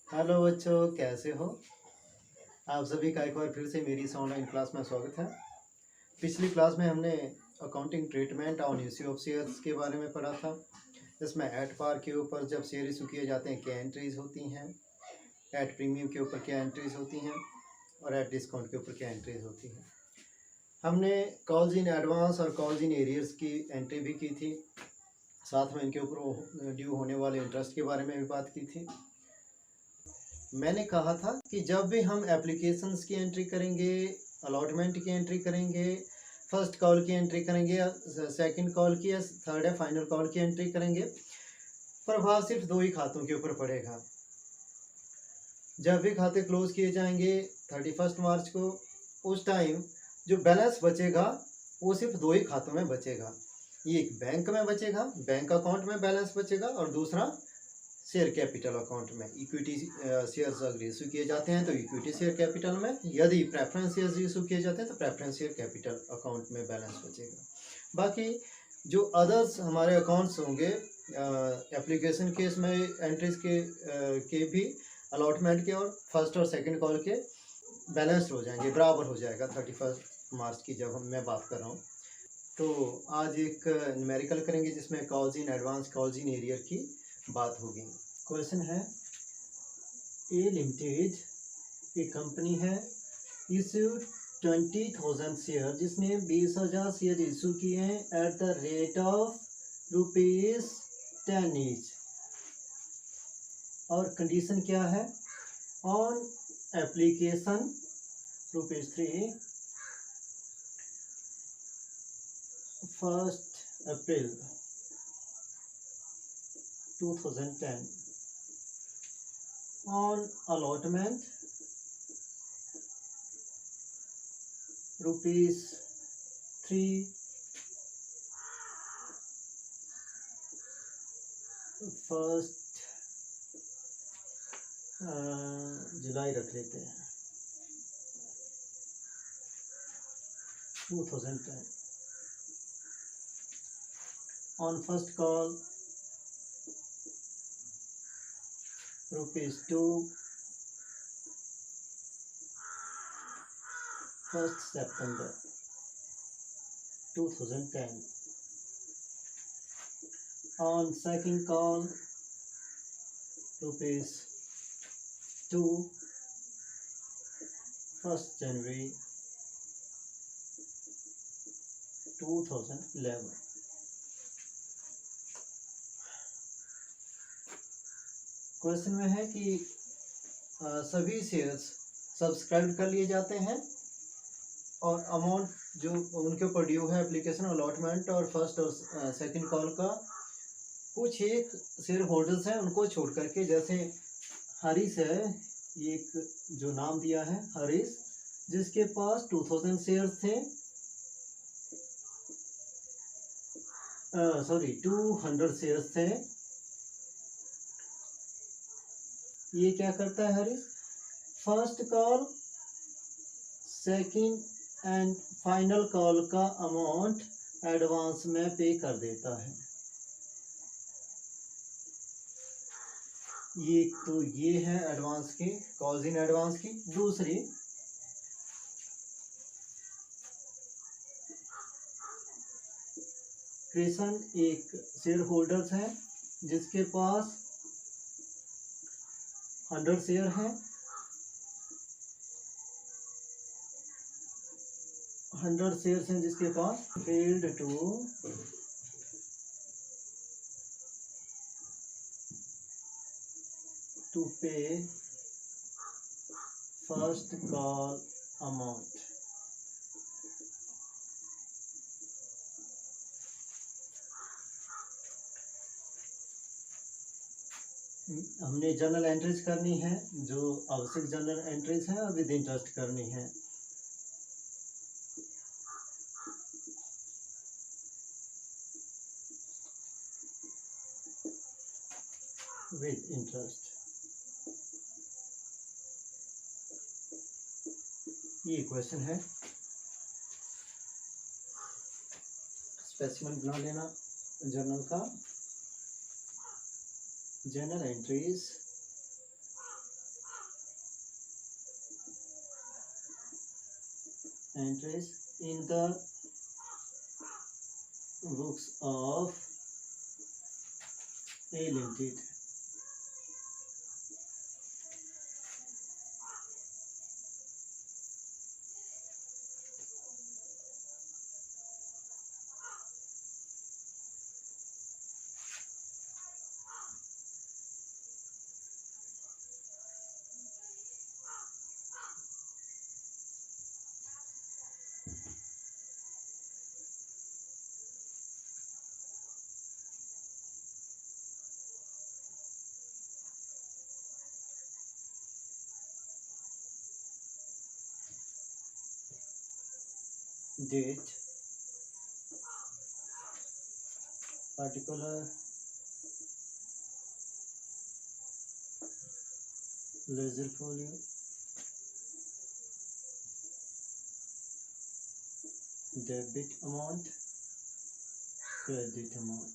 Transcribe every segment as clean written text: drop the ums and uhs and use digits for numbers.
Hello बच्चों, कैसे हो? आप सभी का एक बार फिर से मेरी इस ऑनलाइन क्लास में स्वागत है। पिछली क्लास में हमने accounting treatment on issue of shares के बारे में पढ़ा था। इसमें एट पार के ऊपर जब शेयर इशू किए जाते हैं क्या एंट्रीज होती हैं, एट प्रीमियम के ऊपर क्या एंट्रीज होती हैं और एट डिस्काउंट के ऊपर क्या एंट्रीज होती हैं। हमने कॉल्स इन एडवांस और कॉल्स इन एरियर्स की एंट्री भी की थी, साथ में इनके ऊपर ड्यू होने वाले इंटरेस्ट के बारे में भी बात की थी। मैंने कहा था कि जब भी हम एप्लीकेशंस की एंट्री करेंगे, अलॉटमेंट की एंट्री करेंगे, फर्स्ट कॉल की एंट्री करेंगे या सेकंड कॉल की या थर्ड या फाइनल कॉल की एंट्री करेंगे, प्रभाव सिर्फ दो ही खातों के ऊपर पड़ेगा। जब भी खाते क्लोज किए जाएंगे 31 मार्च को, उस टाइम जो बैलेंस बचेगा वो सिर्फ दो ही खातों में बचेगा। एक बैंक में बचेगा, बैंक अकाउंट में बैलेंस बचेगा, और दूसरा शेयर कैपिटल अकाउंट में। इक्विटी शेयर्स अगर इशू किए जाते हैं तो इक्विटी शेयर कैपिटल में, यदि प्रेफरेंस शेयर्स इशू किए जाते हैं तो प्रेफरेंस शेयर कैपिटल अकाउंट में बैलेंस बचेगा। बाकी जो अदर्स हमारे अकाउंट्स होंगे एप्लीकेशन केस में एंट्रीज के भी अलॉटमेंट के और फर्स्ट और सेकंड कॉल के बैलेंस्ड हो जाएंगे, बराबर हो जाएगा 31 मार्च की जब मैं बात कर रहा हूँ। तो आज एक न्यूमेरिकल करेंगे जिसमें calls in advance, calls in arrear की बात होगी। क्वेश्चन है, ए लिमिटेड एक कंपनी है, इशू 20,000 शेयर, जिसने 20,000 शेयर इशू किए हैं at the rate of ₹10 each. और कंडीशन क्या है? On application ₹3, 1 April 2010, on allotment ₹3, 1 जुलाई रख लेते हैं 2010। on first call ₹2, 1 September 2010। on second call ₹2, 1 January 2011। Question में है कि सभी शेयर्स सब्सक्राइब कर लिए जाते हैं और अमाउंट जो उनके ऊपर ड्यू है एप्लीकेशन अलॉटमेंट और फर्स्ट और सेकंड कॉल का, कुछ एक शेयर होल्डर्स हैं उनको छोड़ करके, जैसे हरीश है, एक जो नाम दिया है हरीश, जिसके पास 2000 शेयर्स थे, 200 शेयर्स थे। ये क्या करता है Harish? First call, second and final call का अमाउंट एडवांस में पे कर देता है। ये तो ये है एडवांस की, कॉल्स इन एडवांस की। दूसरी, कृष्ण एक शेयर होल्डर्स है जिसके पास 100 शेयर हैं, 100 शेयर्स हैं जिसके पास, फेल्ड टू पे फर्स्ट कॉल अमाउंट। हमने जर्नल एंट्रीज करनी है, जो आवश्यक जर्नल एंट्रीज हैं, विद इंटरेस्ट करनी है। विद इंटरेस्ट, ये क्वेश्चन है। स्पेसिमेन बना लेना जर्नल का। Journal entries entries in the books of A Limited. Date, particular ledger folio, debit amount, credit amount.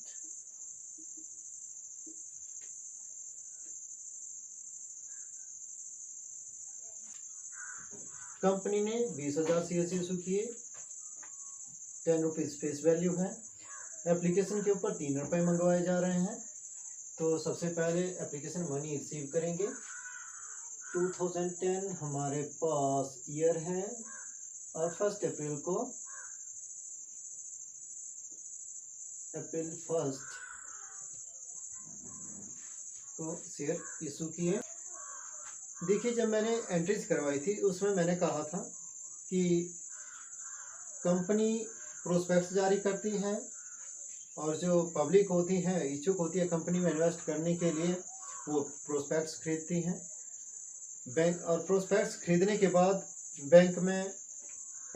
Company ने 20,000 शेयर इशू किए, 10 रुपीज़ फेस वैल्यू है। एप्लीकेशन के ऊपर 3 रुपये मंगवाए जा रहे हैं। तो सबसे पहले एप्लीकेशन मनी रिसीव करेंगे। 2010 हमारे पास ईयर है और 1 अप्रैल को अप्रैल 1 को शेयर इशू किए। देखिए, जब मैंने एंट्रीज करवाई थी उसमें मैंने कहा था कि कंपनी प्रोस्पेक्ट्स जारी करती है और जो पब्लिक होती है, इच्छुक होती है कंपनी में इन्वेस्ट करने के लिए, वो प्रोस्पेक्ट्स खरीदती हैं बैंक, और प्रोस्पेक्ट्स खरीदने के बाद बैंक में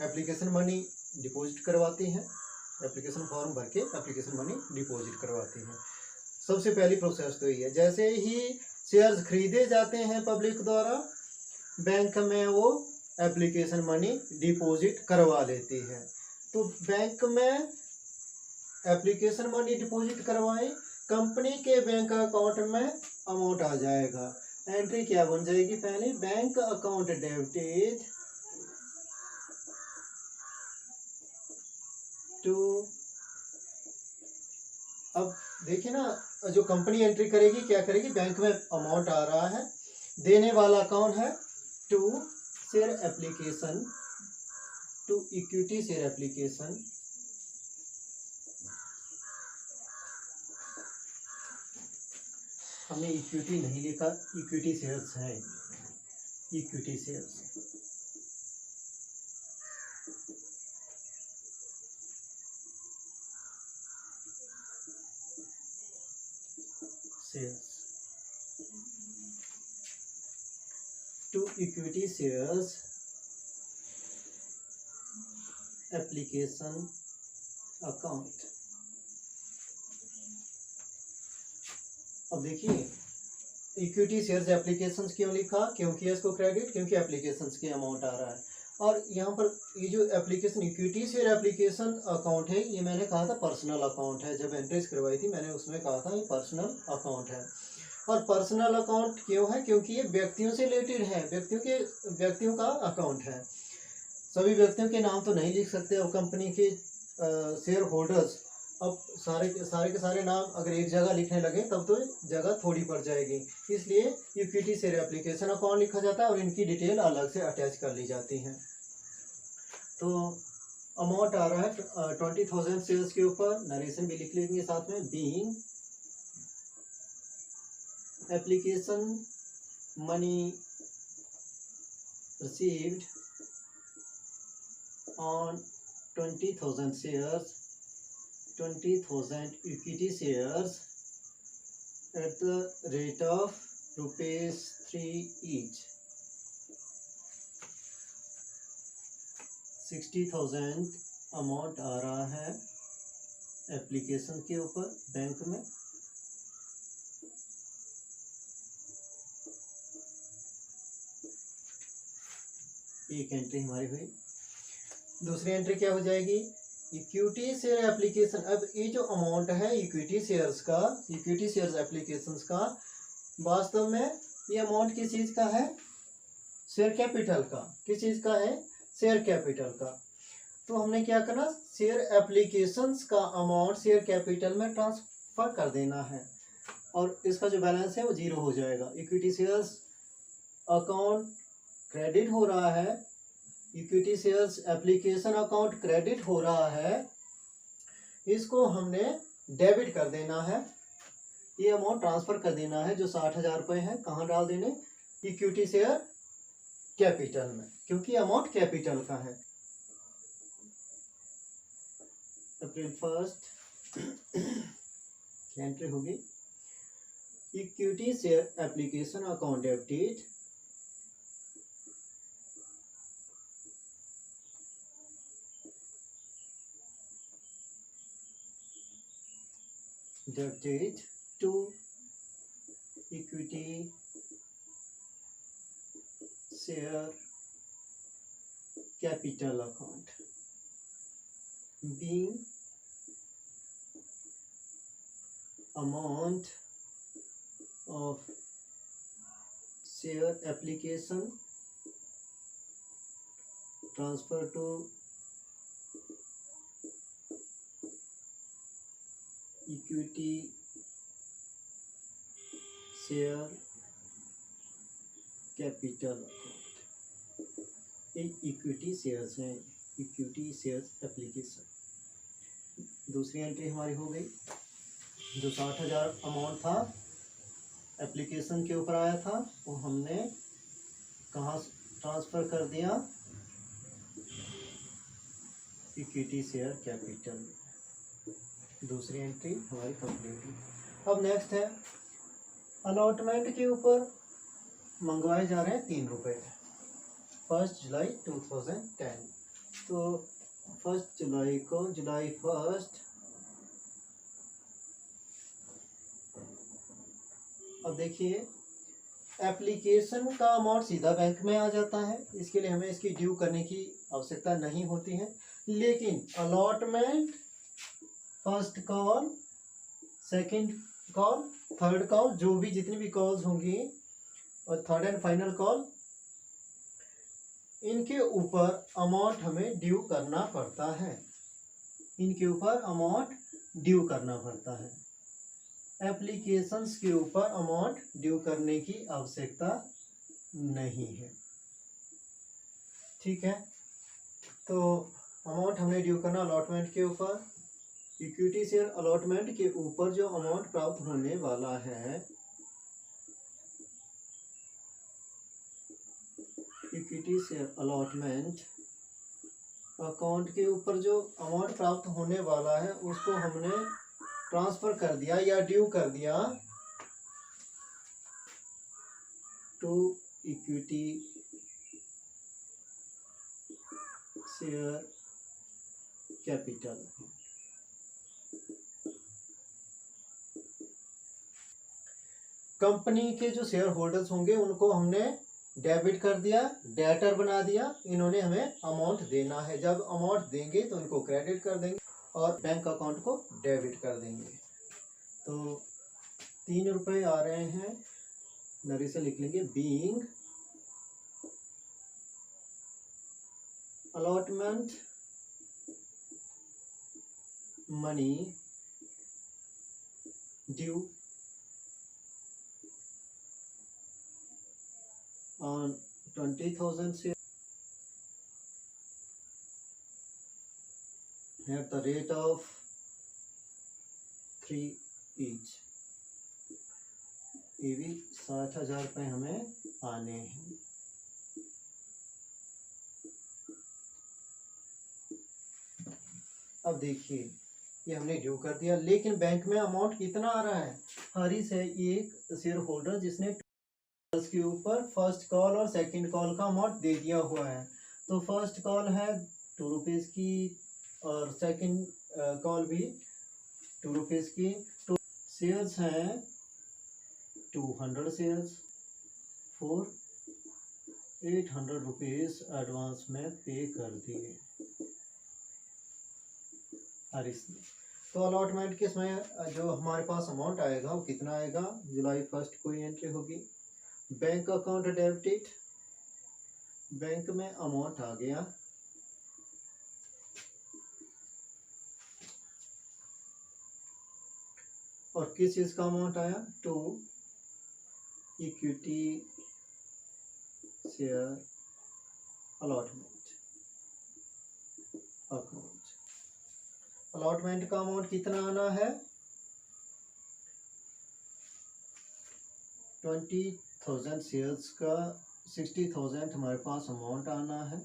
एप्लीकेशन मनी डिपॉजिट करवाती हैं। एप्लीकेशन फॉर्म भर के एप्लीकेशन मनी डिपॉजिट करवाती हैं। सबसे पहली प्रोसेस तो ये है। जैसे ही शेयर्स खरीदे जाते हैं पब्लिक द्वारा, बैंक में वो एप्लीकेशन मनी डिपॉजिट करवा लेती है। तो बैंक में एप्लीकेशन मनी डिपॉजिट करवाएं, कंपनी के बैंक अकाउंट में अमाउंट आ जाएगा। एंट्री क्या बन जाएगी? पहले बैंक अकाउंट डेबिटेड टू, अब देखिए ना, जो कंपनी एंट्री करेगी क्या करेगी? बैंक में अमाउंट आ रहा है, देने वाला कौन है? To share application, to equity share application, हमने इक्विटी नहीं लिखा, इक्विटी शेयर्स है, equity shares. To equity shares application account. अब देखिए, इक्विटी शेयर्स एप्लीकेशंस क्यों लिखा? क्योंकि इसको क्रेडिट, क्योंकि एप्लीकेशंस के अमाउंट आ रहा है। और यहाँ पर ये जो application equity share application account है, ये मैंने कहा था पर्सनल अकाउंट है। जब एंट्रीज करवाई थी मैंने उसमें कहा था ये पर्सनल अकाउंट है। और पर्सनल अकाउंट क्यों है? क्योंकि ये व्यक्तियों से रिलेटेड है, व्यक्तियों का अकाउंट है। सभी व्यक्तियों के नाम तो नहीं लिख सकते। और कंपनी के शेयर होल्डर्स, अब सारे के सारे नाम अगर एक जगह लिखने लगे तब तो जगह थोड़ी पड़ जाएगी। इसलिए इक्विटी शेयर एप्लीकेशन अकाउंट लिखा जाता है और इनकी डिटेल अलग से अटैच कर ली जाती है। तो अमाउंट आ रहा है 20,000 शेयर्स के ऊपर। नरेशन भी लिख लेंगे साथ में। Being application money received on 20,000 shares, 20,000 equity shares at the rate of ₹3 each, 60,000 amount आ रहा है एप्लीकेशन के ऊपर बैंक में। एक एंट्री हमारी हुई। दूसरी एंट्री क्या हो जाएगी? Equity share application. अब ये जो अमाउंट है इक्विटी शेयर्स का, इक्विटी शेयर्स एप्लीकेशंस का, वास्तव में ये अमाउंट किस चीज़ का है? शेयर कैपिटल का। किस चीज़ का है? शेयर कैपिटल का। तो हमने क्या करना, शेयर एप्लीकेशंस का अमाउंट शेयर कैपिटल में ट्रांसफर कर देना है और इसका जो बैलेंस है वो 0 हो जाएगा। इक्विटी शेयर्स अकाउंट क्रेडिट हो रहा है, equity shares application account credit हो रहा है, इसको हमने डेबिट कर देना है। ये अमाउंट ट्रांसफर कर देना है जो 60,000 रुपये है, कहाँ डाल देने, इक्विटी शेयर कैपिटल में, क्योंकि अमाउंट कैपिटल का है। अप्रैल 1 एंट्री होगी, equity share application account debited to equity share capital account being amount of share application transfer to equity share capital account। एक इक्विटी शेयर्स हैं, इक्विटी शेयर्स एप्लीकेशन। दूसरी entry हमारी हो गई, जो 60,000 अमाउंट था एप्लीकेशन के ऊपर आया था वो हमने कहाँ ट्रांसफ़र कर दिया, इक्विटी शेयर कैपिटल। दूसरी एंट्री हमारी कंप्लीट हुई। अब नेक्स्ट है अलॉटमेंट के ऊपर मंगवाए जा रहे हैं 3 रुपये, 1 जुलाई 2010। तो 1 जुलाई को, जुलाई 1, अब देखिए एप्लीकेशन का अमाउंट सीधा बैंक में आ जाता है, इसके लिए हमें इसकी ड्यू करने की आवश्यकता नहीं होती है। लेकिन allotment, first call, second call, third call, जो भी जितनी भी कॉल्स होंगी और थर्ड एंड फाइनल कॉल, इनके ऊपर अमाउंट हमें ड्यू करना पड़ता है, इनके ऊपर अमाउंट ड्यू करना पड़ता है। एप्लीकेशंस के ऊपर अमाउंट ड्यू करने की आवश्यकता नहीं है, ठीक है। तो अमाउंट हमने ड्यू करना अलॉटमेंट के ऊपर, इक्विटी शेयर अलॉटमेंट के ऊपर जो अमाउंट प्राप्त होने वाला है, इक्विटी शेयर अलॉटमेंट अकाउंट के ऊपर जो अमाउंट प्राप्त होने वाला है उसको हमने ट्रांसफर कर दिया या ड्यू कर दिया to equity share capital. Company के जो शेयर होल्डर्स होंगे उनको हमने डेबिट कर दिया, डेटर बना दिया, इन्होंने हमें अमाउंट देना है। जब अमाउंट देंगे तो इनको क्रेडिट कर देंगे और बैंक अकाउंट को डेबिट कर देंगे। तो 3 रुपये आ रहे हैं, नरी से लिख लेंगे, being allotment money due on 20,000 shares at the rate of 3 each। ये भी 60,000 रुपये हमें आने हैं। अब देखिए ये हमने ड्यू कर दिया, लेकिन बैंक में अमाउंट कितना आ रहा है, हरीश है एक शेयर होल्डर जिसने के ऊपर फर्स्ट कॉल और सेकंड कॉल का अमाउंट दे दिया हुआ है। तो फर्स्ट कॉल है 2 रुपीज़ की और सेकंड कॉल भी 2 रुपीज़ की। तो शेयर्स हैं 200 शेयर्स फॉर 800 रुपीज़ एडवांस में पे कर दिए हरीश ने। तो अलॉटमेंट के समय जो हमारे पास अमाउंट आएगा वो कितना आएगा, जुलाई 1 को ही एंट्री होगी। बैंक अकाउंट डेबिटेड, बैंक में अमाउंट आ गया और किस चीज़ का अमाउंट आया, to equity share allotment account. Allotment का अमाउंट कितना आना है, 20,000 शेयर्स का 60,000 हमारे पास अमाउंट आना है।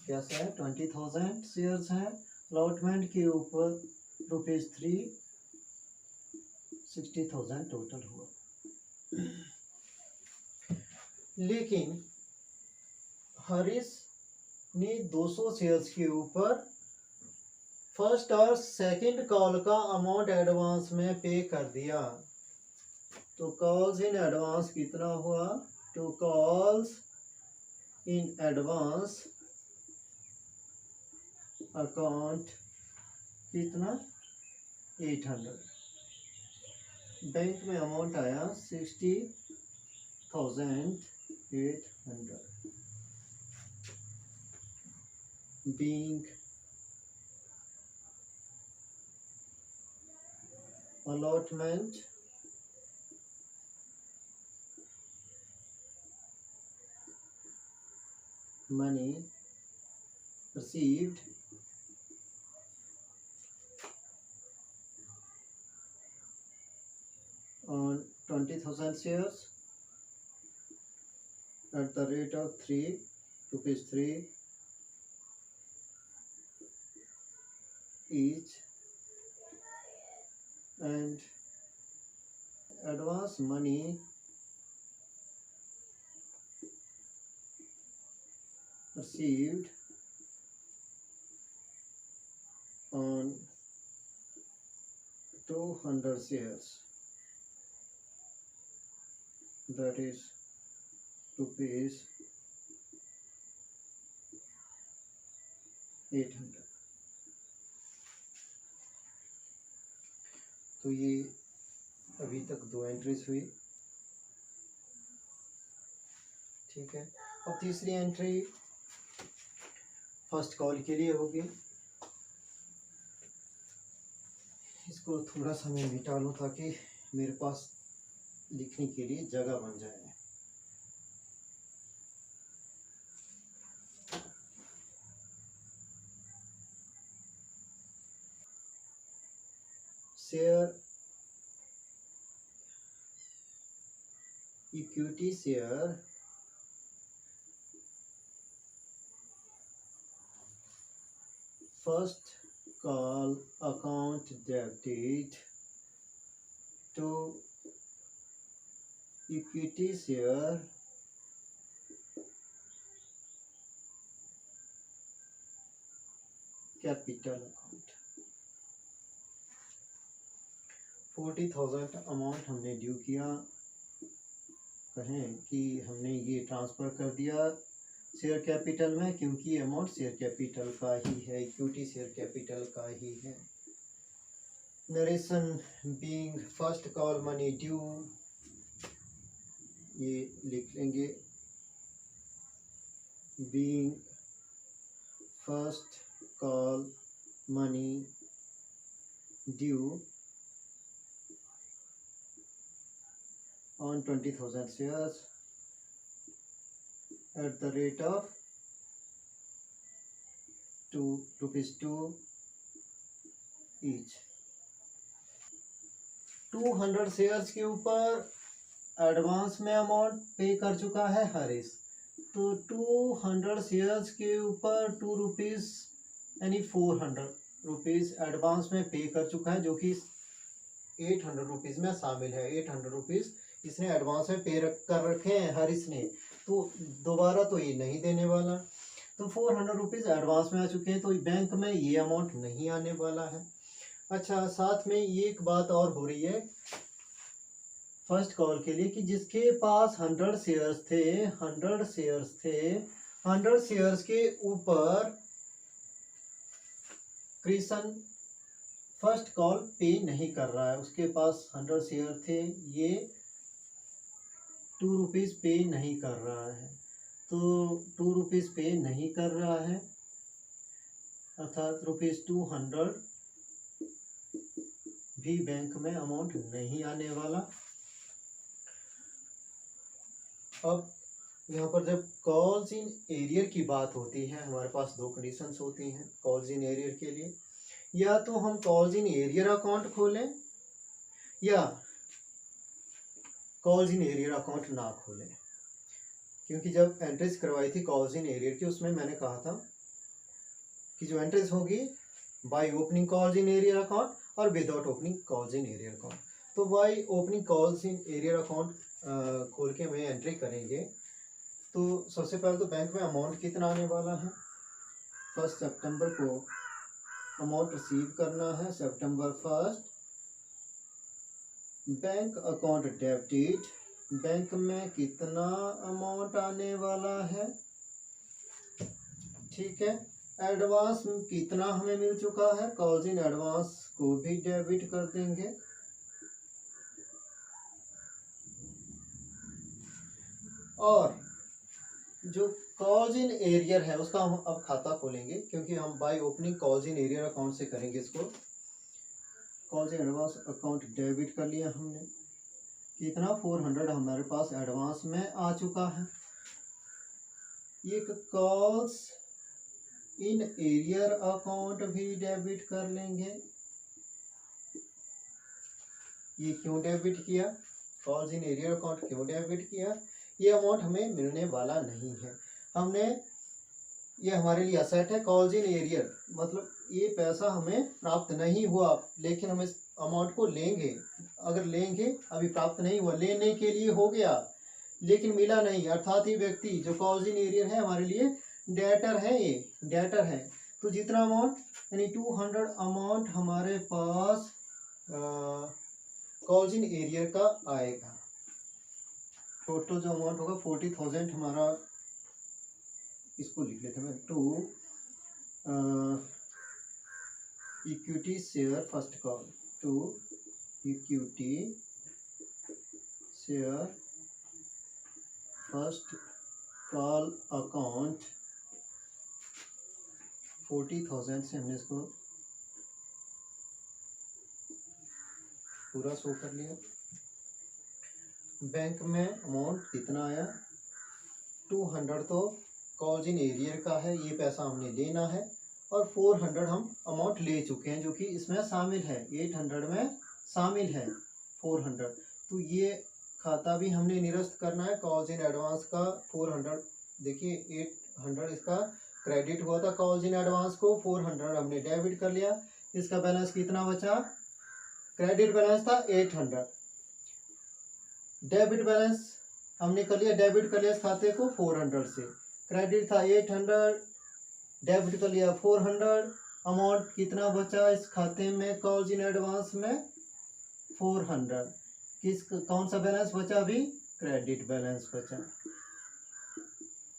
कैसे है, 20,000 शेयर्स हैं, अलॉटमेंट के ऊपर ₹3, 60,000 टोटल हुआ। लेकिन हरीश ने 200 शेयर्स के ऊपर फर्स्ट और सेकंड कॉल का अमाउंट एडवांस में पे कर दिया। तो कॉल्स इन एडवांस कितना हुआ, to calls in advance account कितना, 800। बैंक में अमाउंट आया 60,800 being allotment money received on 20,000 shares at the rate of ₹3 each, and advance money received on 200 shares, that is ₹800। तो ये अभी तक 2 एंट्रीज हुई, ठीक है। अब तीसरी एंट्री फर्स्ट कॉल के लिए होगी। इसको थोड़ा सा मैं मिटा लूँ ताकि मेरे पास लिखने के लिए जगह बन जाए। Share equity share first call account debited to equity share capital account। 40,000 amount हमने ड्यू किया, कहें कि हमने ये ट्रांसफ़र कर दिया शेयर कैपिटल में, क्योंकि अमाउंट शेयर कैपिटल का ही है, इक्विटी शेयर कैपिटल का ही है। Narration being first call money due, ये लिख लेंगे, being first call money due on 20,000 shares at the rate of ₹2 each। 200 shares के ऊपर एडवांस में अमाउंट पे कर चुका है हरीश। तो 200 शेयर्स के ऊपर ₹2 यानी ₹400 एडवांस में पे कर चुका है, जो कि ₹800 में शामिल है। ₹800 इसने एडवांस में पे कर रखे हैं हरीश ने, तो दोबारा तो ये नहीं देने वाला। तो ₹400 एडवांस में आ चुके हैं, तो बैंक में ये अमाउंट नहीं आने वाला है। अच्छा, साथ में ये एक बात और हो रही है फर्स्ट कॉल के लिए कि जिसके पास 100 शेयर्स थे, 100 शेयर्स के ऊपर कृष्ण फर्स्ट कॉल पे नहीं कर रहा है। उसके पास 100 शेयर थे, ये ₹2 पे नहीं कर रहा है। तो ₹2 पे नहीं कर रहा है, अर्थात ₹200 भी बैंक में अमाउंट नहीं आने वाला। अब यहाँ पर जब कॉल्स इन एरियर की बात होती है, हमारे पास दो कंडीशंस होती हैं कॉल्स इन एरियर के लिए। या तो हम कॉल्स इन एरियर अकाउंट खोलें या कॉल्स इन एरियर अकाउंट ना खोलें। क्योंकि जब एंट्रीज करवाई थी कॉल्स इन एरियर की, उसमें मैंने कहा था कि जो एंट्रीज होगी by opening calls in arrear account और without opening calls in arrear account. तो by opening calls in arrear account खोल के हमें एंट्री करेंगे। तो सबसे पहले तो बैंक में अमाउंट कितना आने वाला है। 1 सितंबर को अमाउंट रिसीव करना है। सितंबर 1 बैंक अकाउंट डेबिटेड, बैंक में कितना अमाउंट आने वाला है, ठीक है। एडवांस कितना हमें मिल चुका है, कॉल्स इन एडवांस को भी डेबिट कर देंगे। और जो कॉल्स इन एरियर है उसका हम अब खाता खोलेंगे, क्योंकि हम bye opening calls in arrear account से करेंगे इसको। Calls in advance account debit कर लिया हमने। कितना 400 हमारे पास एडवांस में आ चुका है। एक कॉल्स इन एरियर अकाउंट भी डेबिट कर लेंगे। ये क्यों डेबिट किया, कॉल्स इन एरियर अकाउंट क्यों डेबिट किया, ये अमाउंट हमें मिलने वाला नहीं है। हमने ये हमारे लिए असेट है कॉल्स इन एरियर, मतलब ये पैसा हमें प्राप्त नहीं हुआ, लेकिन हम इस अमाउंट को लेंगे। अगर लेंगे, अभी प्राप्त नहीं हुआ, लेने के लिए हो गया लेकिन मिला नहीं, अर्थात ये व्यक्ति जो कॉल्स इन एरियर है हमारे लिए डेटर है, ये डेटर है। तो जितना अमाउंट यानी 200 अमाउंट हमारे पास कॉल्स इन एरियर का आएगा। टोटल जो अमाउंट होगा 40,000 हमारा, इसको लिख लेते हैं to equity share first call, to equity share first call account 40,000 से हमने इसको पूरा शो कर लिया। बैंक में अमाउंट कितना आया 200, तो कॉल्स इन एरियर का है, ये पैसा हमने लेना है। और 400 हम अमाउंट ले चुके हैं जो कि इसमें शामिल है, 800 में शामिल है 400। तो ये खाता भी हमने निरस्त करना है। कॉल्स इन एडवांस का 400, देखिए 800 इसका क्रेडिट हुआ था कॉल्स इन एडवांस को, 400 हमने डेबिट कर लिया। इसका बैलेंस कितना बचा, क्रेडिट बैलेंस था 800, डेबिट बैलेंस हमने कर लिया, डेबिट कर लिया इस खाते को 400 से। क्रेडिट था 800, डेबिट कर लिया 400, अमाउंट कितना बचा इस खाते में कॉल्स इन एडवांस में 400। किस कौन सा बैलेंस बचा अभी, क्रेडिट बैलेंस बचा,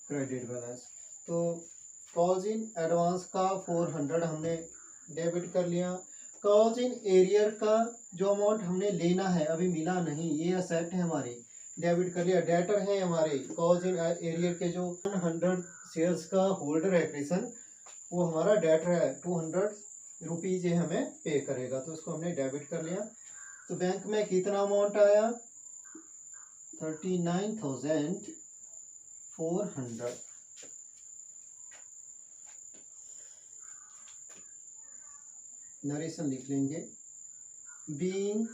क्रेडिट बैलेंस। तो कॉल्स इन एडवांस का 400 हमने डेबिट कर लिया। कॉल्स इन एरियर का जो अमाउंट हमने लेना है अभी मिला नहीं, ये असेट है हमारी, डेबिट कर लिया। डेटर है हमारे कॉल्स इन एरियर के जो 100 शेयर्स का होल्डर है कृष्ण, वो हमारा डेटर है, 200 रुपीज ये हमें पे करेगा, तो उसको हमने डेबिट कर लिया। तो बैंक में कितना अमाउंट आया 39,400। नरेशन लिख लेंगे, being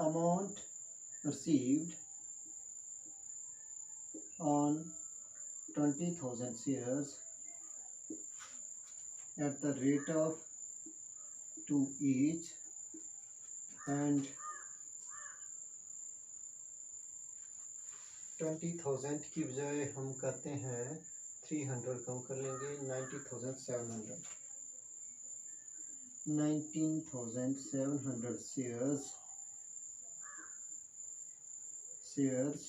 amount received on 20,000 shares at the rate of 2 each, and 20,000 की बजाय हम करते हैं 300 कम कर लेंगे, 19,700 19,700 shares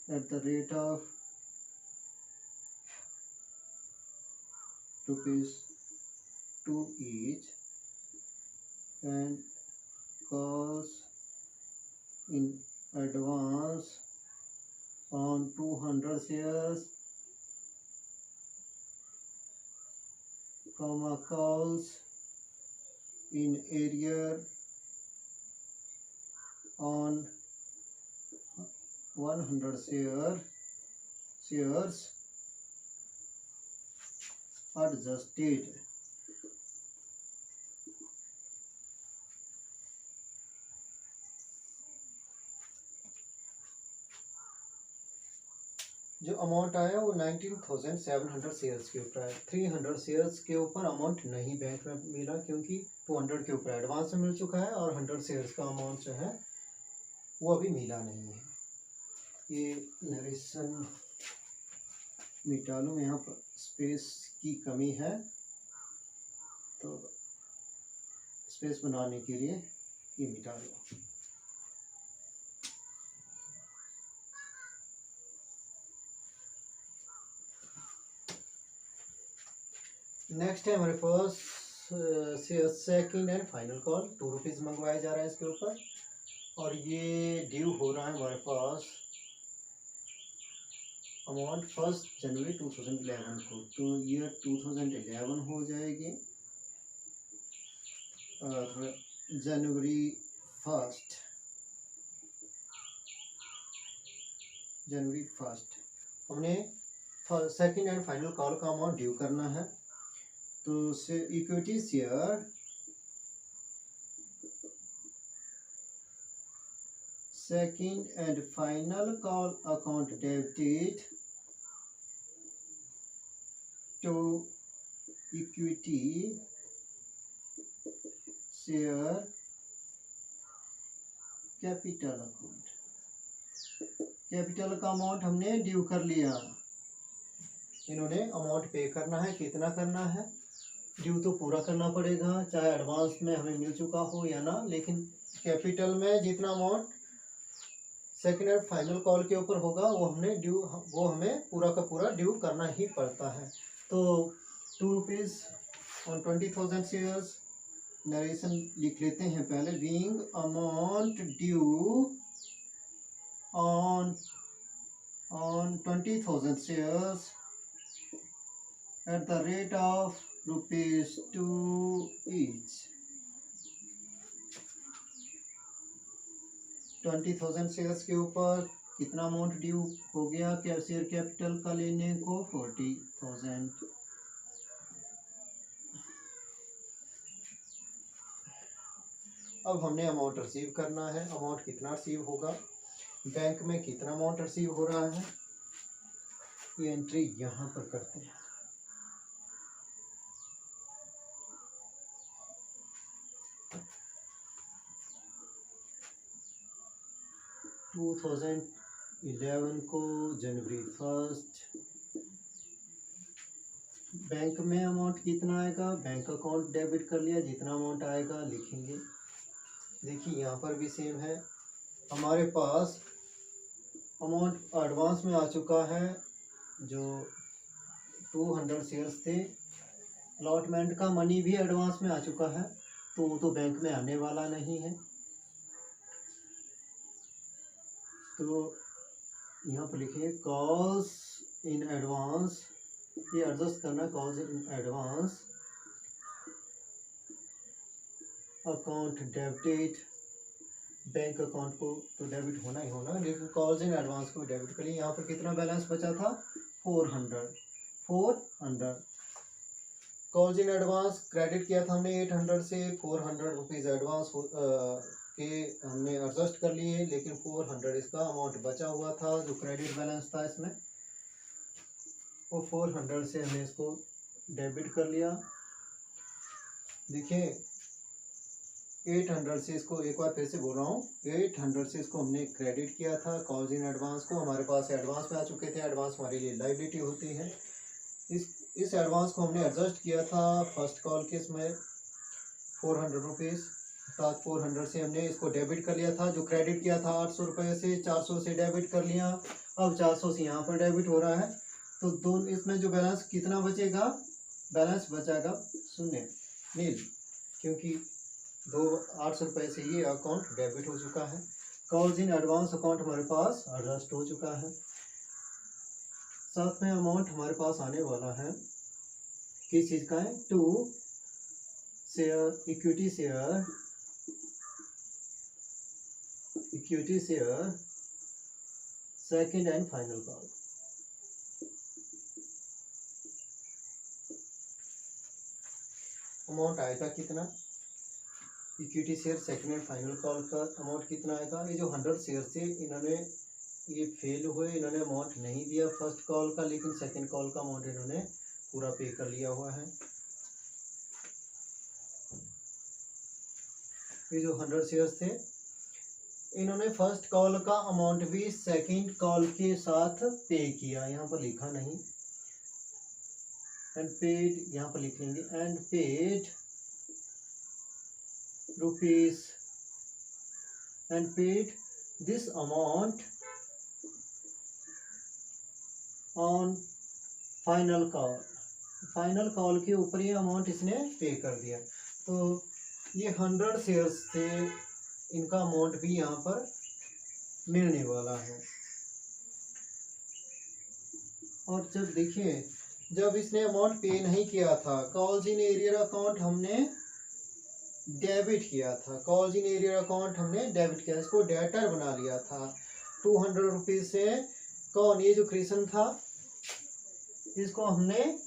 at the rate of ₹2 each, and calls in advance on 200 shares comma calls in arrear on 100 shares adjusted. जो अमाउंट आया वो 19,700 शेयर्स के ऊपर है। 300 शेयर्स के ऊपर अमाउंट नहीं बैंक में मिला क्योंकि 200 के ऊपर एडवांस में मिल चुका है और 100 शेयर्स का अमाउंट जो है वो अभी मिला नहीं है। ये नरेशन मिटा लूँ, यहाँ पर स्पेस की कमी है तो स्पेस बनाने के लिए ये मिटा लो। नेक्स्ट है हमारे पास second and final call. 2 rupees मंगवाया जा रहा है इसके ऊपर और ये ड्यू हो रहा है हमारे पास अमाउंट 1 जनवरी 2011 को। तो ईयर 2011 हो जाएगी और जनवरी 1 हमने सेकंड एंड फाइनल कॉल का अमाउंट ड्यू करना है। तो equity share second and final call account debited to equity share capital account. Capital का अमाउंट हमने ड्यू कर लिया। इन्होंने अमाउंट पे करना है। कितना करना है? ड्यू तो पूरा करना पड़ेगा चाहे एडवांस में हमें मिल चुका हो या ना, लेकिन कैपिटल में जितना amount second and final call के ऊपर होगा वो हमें पूरा का पूरा ड्यू करना ही पड़ता है। तो 2 रुपीज़ ऑन 20,000 शेयर्स। नरेशन लिख लेते हैं पहले। Being amount due on 20,000 shares at the rate of ₹2 each। 20,000 shares के ऊपर कितना अमाउंट ड्यू हो गया शेयर कैपिटल का लेने को? 40,000। अब हमने अमाउंट रिसीव करना है। अमाउंट कितना रिसीव होगा, बैंक में कितना अमाउंट रिसीव हो रहा है, ये एंट्री यहाँ पर करते हैं। टू 2011 को जनवरी 1 बैंक में अमाउंट कितना आएगा, बैंक अकाउंट डेबिट कर लिया। जितना अमाउंट आएगा लिखेंगे। देखिए यहाँ पर भी सेम है। हमारे पास अमाउंट एडवांस में आ चुका है जो 200 शेयर्स थे। अलॉटमेंट का मनी भी एडवांस में आ चुका है तो वो तो बैंक में आने वाला नहीं है। तो यहाँ पर लिखिए कॉल्स इन एडवांस। ये एडजस्ट करना, calls in advance account debited. Bank account को तो डेबिट होना ही होना, लेकिन कॉल्स इन एडवांस को डेबिट करिए। यहाँ पर कितना बैलेंस बचा था? 400। कॉल्स इन एडवांस क्रेडिट किया था हमने 800 से। 400 रुपीज़ एडवांस के हमने एडजस्ट कर लिए, लेकिन 400 इसका अमाउंट बचा हुआ था जो क्रेडिट बैलेंस था इसमें, वो 400 से हमने इसको डेबिट कर लिया। देखिए 800 से इसको, एक बार फिर से बोल रहा हूँ, 800 से इसको हमने क्रेडिट किया था कॉल्स इन एडवांस को। हमारे पास एडवांस में आ चुके थे। एडवांस हमारे लिए लायबिलिटी होती है। इस एडवांस को हमने एडजस्ट किया था फर्स्ट कॉल के इसमें 400 रुपीज़। 400 से हमने इसको डेबिट कर लिया था। जो क्रेडिट किया था 800 रुपये से, 400 से डेबिट कर लिया। अब 400 से यहाँ पर डेबिट हो रहा है तो दोनों इसमें जो बैलेंस कितना बचेगा? बैलेंस बचेगा 0, नील, क्योंकि 800 रुपये से ये अकाउंट डेबिट हो चुका है। कॉल्स इन एडवांस अकाउंट हमारे पास एडजस्ट हो चुका है। साथ में अमाउंट हमारे पास आने वाला है किस चीज़ का है? To share equity share second and final call. Amount आएगा कितना? Equity share second and final call का अमाउंट कितना आएगा? ये जो 100 शेयर थे इन्होंने ये फेल हुए, इन्होंने अमाउंट नहीं दिया फर्स्ट कॉल का, लेकिन सेकंड कॉल का अमाउंट इन्होंने पूरा पे कर लिया हुआ है। ये जो 100 शेयर्स थे इन्होंने फर्स्ट कॉल का अमाउंट भी सेकंड कॉल के साथ पे किया, यहाँ पर लिखा नहीं, एंड पेड, यहाँ पर लिख लेंगे and paid rupees and paid this amount on final call. Final call के ऊपर ये अमाउंट इसने पे कर दिया। तो ये 100 शेयर्स थे, इनका अमाउंट भी यहाँ पर मिलने वाला है। और जब देखिए, जब इसने अमाउंट पे नहीं किया था, कॉल्स इन एरियर अकाउंट हमने डेबिट किया था, कॉल्स इन एरियर अकाउंट हमने डेबिट किया, इसको डेटर बना लिया था 200 रुपीज से। कौन? ये जो क्रिशन था, इसको हमने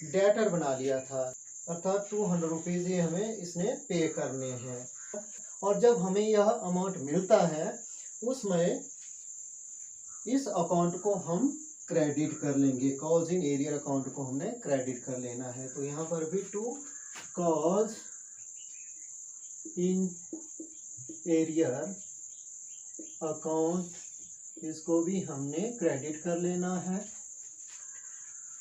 डेटर बना लिया था, अर्थात 200 रुपीज ये हमें इसने पे करने हैं। और जब हमें यह अमाउंट मिलता है उसमें इस अकाउंट को हम क्रेडिट कर लेंगे, कॉल्स इन एरियर अकाउंट को हमने क्रेडिट कर लेना है। तो यहाँ पर भी to calls in arrear account, इसको भी हमने क्रेडिट कर लेना है।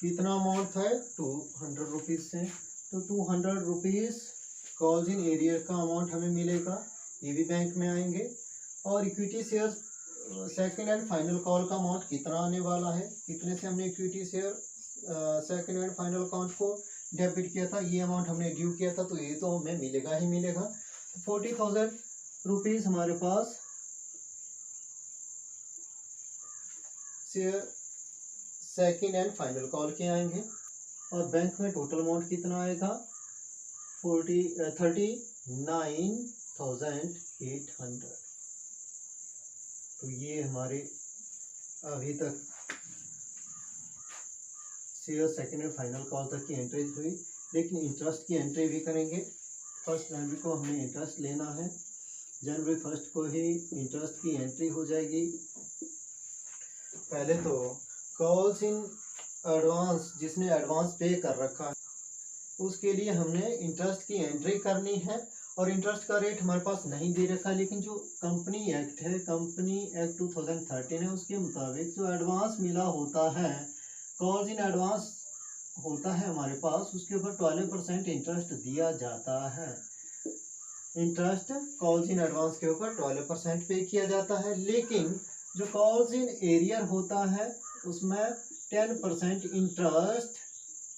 कितना अमाउंट था? 200 रुपीज से, तो 200 रुपीज कॉल्स इन एरियर का अमाउंट हमें मिलेगा, ये भी बैंक में आएंगे। और equity share second and final call का अमाउंट कितना आने वाला है? कितने से हमने equity share second and final account को डेबिट किया था? ये अमाउंट हमने ड्यू किया था, तो ये तो हमें मिलेगा ही मिलेगा। तो 40,000 रुपीज हमारे पास share second and final call के आएंगे। और बैंक में टोटल अमाउंट कितना आएगा? 39,800। तो ये हमारे अभी तक share second and final call तक की एंट्री हुई, लेकिन इंटरेस्ट की एंट्री भी करेंगे। फर्स्ट जनवरी को हमें इंटरेस्ट लेना है, जनवरी 1 को ही इंटरेस्ट की एंट्री हो जाएगी। पहले तो कॉल्स इन एडवांस, जिसने एडवांस पे कर रखा है उसके लिए हमने इंटरेस्ट की एंट्री करनी है। और इंटरेस्ट का रेट हमारे पास नहीं दे रखा, लेकिन जो कंपनी एक्ट है, कंपनी एक्ट 2013 है, उसके मुताबिक जो एडवांस मिला होता है, कॉल्स इन एडवांस होता है हमारे पास, उसके ऊपर 12% इंटरेस्ट दिया जाता है। इंटरेस्ट कॉल्स इन एडवांस के ऊपर 12% पे किया जाता है। लेकिन जो कॉल्स इन एरियर होता है उसमें 10% इंटरेस्ट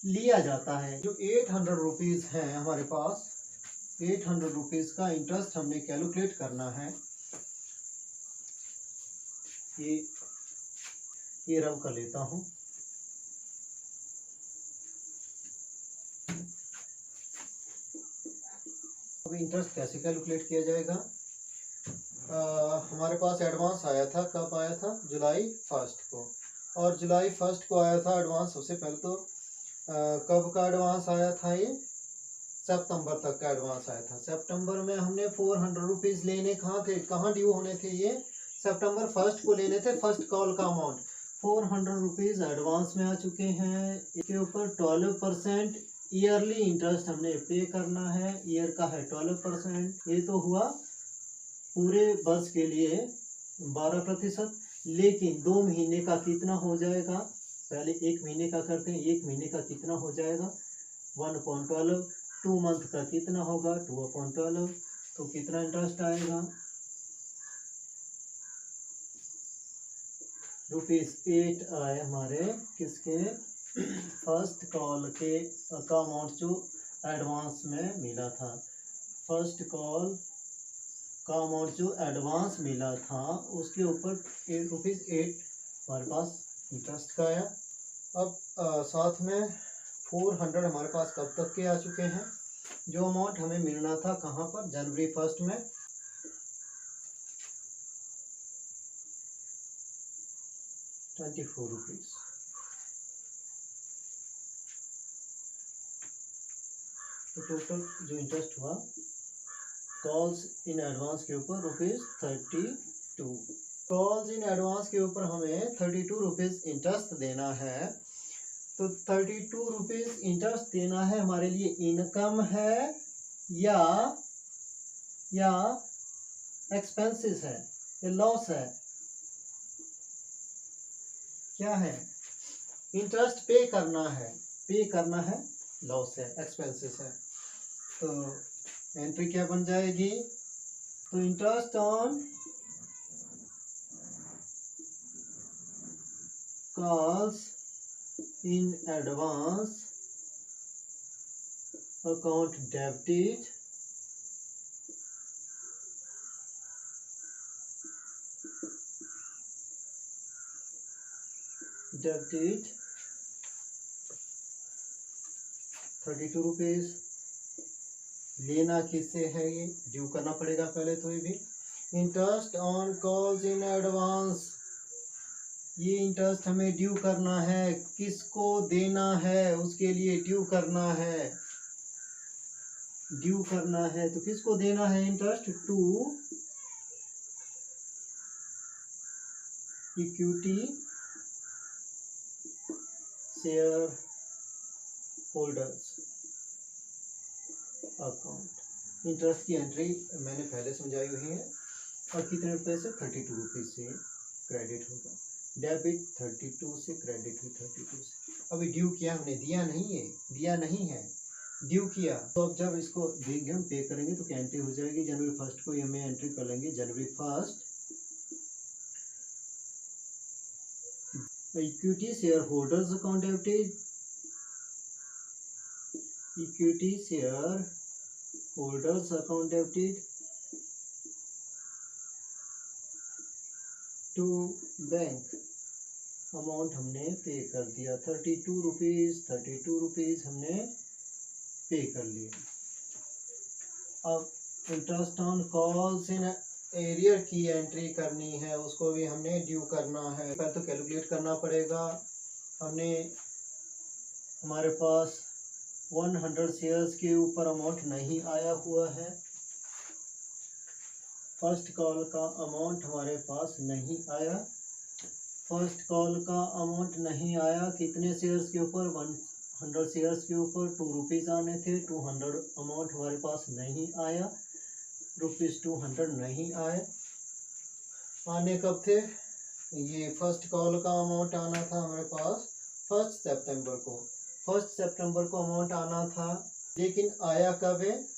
लिया जाता है। जो 800 रुपीज़ हैं हमारे पास, 800 रुपीज़ का इंटरेस्ट हमने कैलकुलेट करना है। ये रब कर लेता हूँ। अब इंटरेस्ट कैसे कैलकुलेट किया जाएगा? हमारे पास एडवांस आया था, कब आया था? जुलाई 1 को। और जुलाई 1 को आया था एडवांस। सबसे पहले तो कब का एडवांस आया था? ये सितंबर तक का एडवांस आया था। सितंबर में हमने 400 रुपीज़ लेने कहाँ थे, कहाँ ड्यू होने थे? ये सितंबर 1 को लेने थे, फर्स्ट कॉल का अमाउंट 400 रुपीज़ एडवांस में आ चुके हैं। इसके ऊपर 12% ईयरली इंटरेस्ट हमने पे करना है, ईयर का है 12%। ये तो हुआ पूरे वर्ष के लिए 12%। लेकिन 2 महीने का कितना हो जाएगा? पहले 1 महीने का करते हैं। 1 महीने का कितना हो जाएगा? 1/12। 2 मंथ का कितना होगा? 2/12। तो कितना इंटरेस्ट आएगा? ₹8 आए हमारे, किसके? फर्स्ट कॉल के का अमाउंट जो एडवांस में मिला था। फर्स्ट कॉल का अमाउंट जो एडवांस मिला था उसके ऊपर ₹8 हमारे पास इंटरेस्ट का आया। अब साथ में 400 हमारे पास कब तक के आ चुके हैं। जो अमाउंट हमें मिलना था कहाँ पर, जनवरी 1 में, 24 रुपीज़। तो टोटल जो इंटरेस्ट हुआ कॉल्स इन एडवांस के ऊपर ₹32। कॉल्स इन एडवांस के ऊपर हमें 32 रुपीज़ इंटरेस्ट देना है। तो 32 रुपीज़ इंटरेस्ट देना है हमारे लिए इनकम है या एक्सपेंसेस है, या लॉस है, क्या है? इंटरेस्ट पे करना है, लॉस है, एक्सपेंसेस है। तो एंट्री क्या बन जाएगी? तो interest on calls in advance account debited debited 32 rupees. लेना किससे है? ये ड्यू करना पड़ेगा पहले तो। ये भी interest on calls in advance, ये इंटरेस्ट हमें ड्यू करना है। किसको देना है उसके लिए ड्यू करना है, तो किसको देना है interest? To equity share holders account. Interest की एंट्री मैंने पहले समझाई हुई है। और कितने रुपए से? 32 रुपीज़ से क्रेडिट होगा। डेबिट 32 से, क्रेडिट भी 32 से। अभी ड्यू किया हमने, दिया नहीं है, ड्यू किया। तो अब जब इसको देंगे हम, पे करेंगे तो क्या एंट्री हो जाएगी? जनवरी 1 को हमें एंट्री कर लेंगे। जनवरी 1 equity share holders account debited, equity share holders account debited to bank. Amount हमने पे कर दिया 32 रुपीज़ हमने पे कर लिया। अब interest on calls in arrear की एंट्री करनी है, उसको भी हमने ड्यू करना है। पहले तो कैलकुलेट करना पड़ेगा। हमारे पास 100 शेयर्स के ऊपर अमाउंट नहीं आया हुआ है। फर्स्ट कॉल का अमाउंट हमारे पास नहीं आया। कितने शेयर्स के ऊपर? 100 शेयर्स के ऊपर 2 रुपीज़ आने थे। 200 अमाउंट हमारे पास नहीं आया, ₹200 नहीं आए। आने कब थे? ये फर्स्ट कॉल का अमाउंट आना था हमारे पास 1 सितंबर को। 1 सितंबर को अमाउंट आना था, लेकिन आया कब है?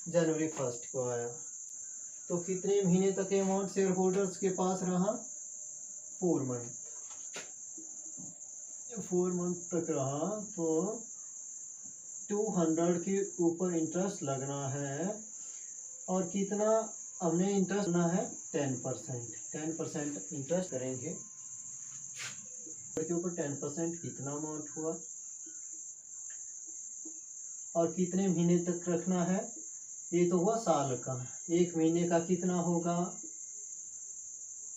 जनवरी 1 को आया। तो कितने महीने तक अमाउंट शेयर होल्डर्स के पास रहा? 4 मंथ तक रहा। तो 200 के ऊपर इंटरेस्ट लगना है। और कितना हमने इंटरेस्ट लगना है? 10% इंटरेस्ट करेंगे के ऊपर। 10% कितना अमाउंट हुआ? और कितने महीने तक रखना है? ये तो हुआ साल का। 1 महीने का कितना होगा?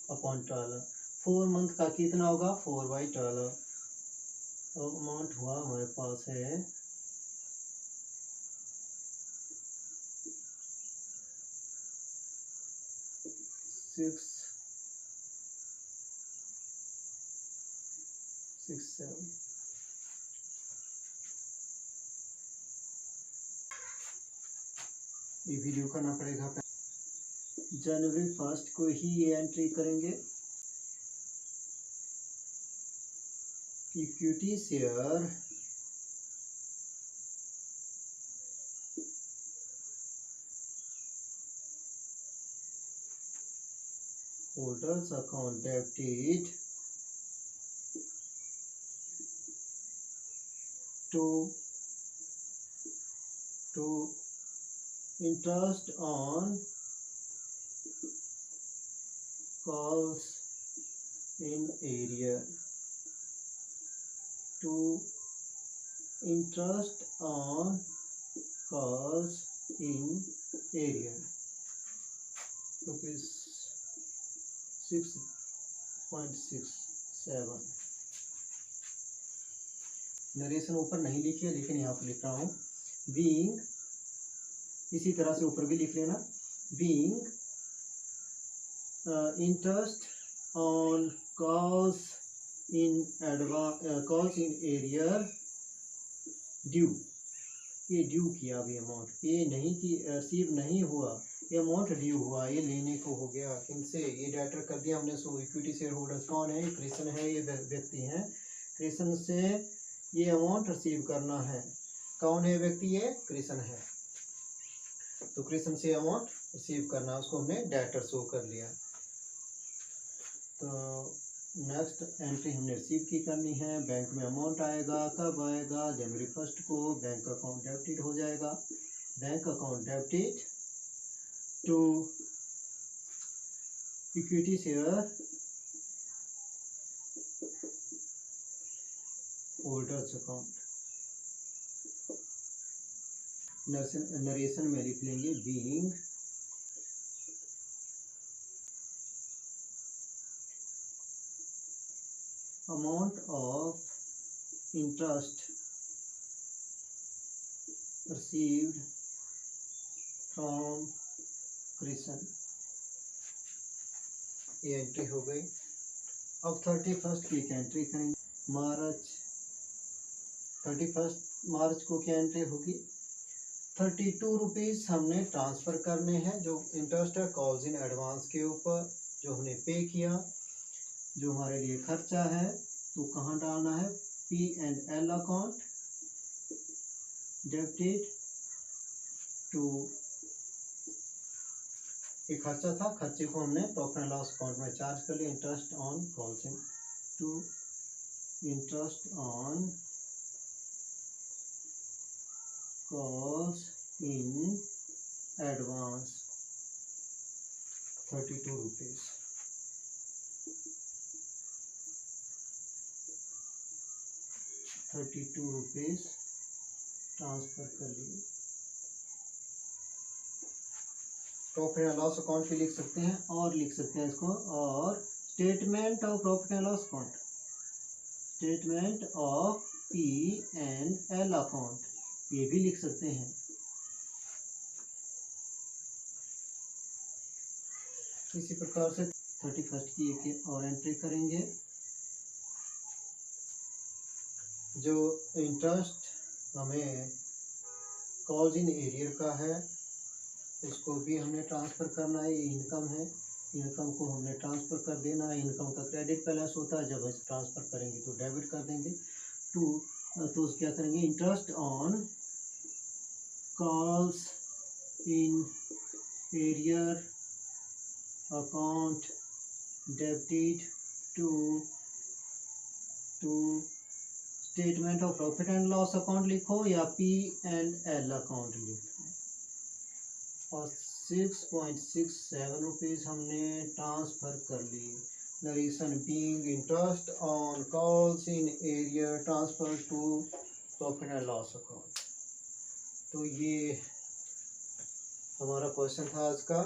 अपॉन 12। 4 मंथ का कितना होगा? 4/12। तो अमाउंट हुआ हमारे पास है 667। ये वीडियो करना पड़ेगा। जनवरी 1 को ही ये एंट्री करेंगे। Equity share holders account debited to interest on calls in area, to interest on calls in arrear rupees 6.67। Narration ऊपर नहीं लिखी है लेकिन यहाँ पर लिख रहा हूँ बीइंग, इसी तरह से ऊपर भी लिख लेना, being interest on calls in arrear due, ये ड्यू किया अभी अमाउंट, ये नहीं कि रिसीव नहीं हुआ, ये अमाउंट ड्यू हुआ, ये लेने को हो गया किनसे, ये डेटर कर दिया हमने। सो इक्विटी शेयर होल्डर्स कौन है, कृष्ण है, ये व्यक्ति हैं, कृष्ण से ये अमाउंट रिसीव करना है। कौन है व्यक्ति, ये कृष्ण है, तो कृष्ण से अमाउंट रिसीव करना, उसको हमने डेटर शो कर लिया। तो नेक्स्ट एंट्री हमने रिसीव की करनी है। बैंक में अमाउंट आएगा, कब आएगा, जनवरी 1 को बैंक अकाउंट डेबिटेड हो जाएगा। Bank account debited to equity share holders account. Narration में लिख लेंगे being amount of interest received from Krishna, ये एंट्री हो गई। अब 31 की एक एंट्री करेंगे, 31 मार्च को क्या एंट्री होगी, 32 रुपीज़ हमने ट्रांसफ़र करने हैं, जो इंटरेस्ट है कॉल्स इन एडवांस के ऊपर जो हमने पे किया, जो हमारे लिए खर्चा है, तो कहाँ डालना है, P&L अकाउंट डेबिटेड टू, एक खर्चा था, खर्चे को हमने प्रॉफिट एंड लॉस अकाउंट में चार्ज कर लिया। Interest on calls in to interest on calls in advance 32 rupees. 32 rupees transfer कर लिए। प्रॉफिट एंड लॉस अकाउंट भी लिख सकते हैं और लिख सकते हैं इसको, और statement of profit and loss account, statement of P&L account, ये भी लिख सकते हैं। इसी प्रकार से 31 की एक और एंट्री करेंगे। जो इंटरेस्ट हमें कॉल्स इन एरियर का है उसको भी हमने ट्रांसफ़र करना है, ये इनकम है, इनकम को हमने ट्रांसफ़र कर देना है। इनकम का क्रेडिट बैलेंस होता है, जब इसे ट्रांसफ़र करेंगे तो डेबिट कर देंगे। तो क्या करेंगे, interest on calls in arrear account debited to statement of profit and loss account लिखो या P&L अकाउंट लिखो, और 6.67 रुपीज़ हमने ट्रांसफ़र कर ली। Narration being interest on calls in arrear transfer to profit and loss account. तो ये हमारा क्वेश्चन था आज का।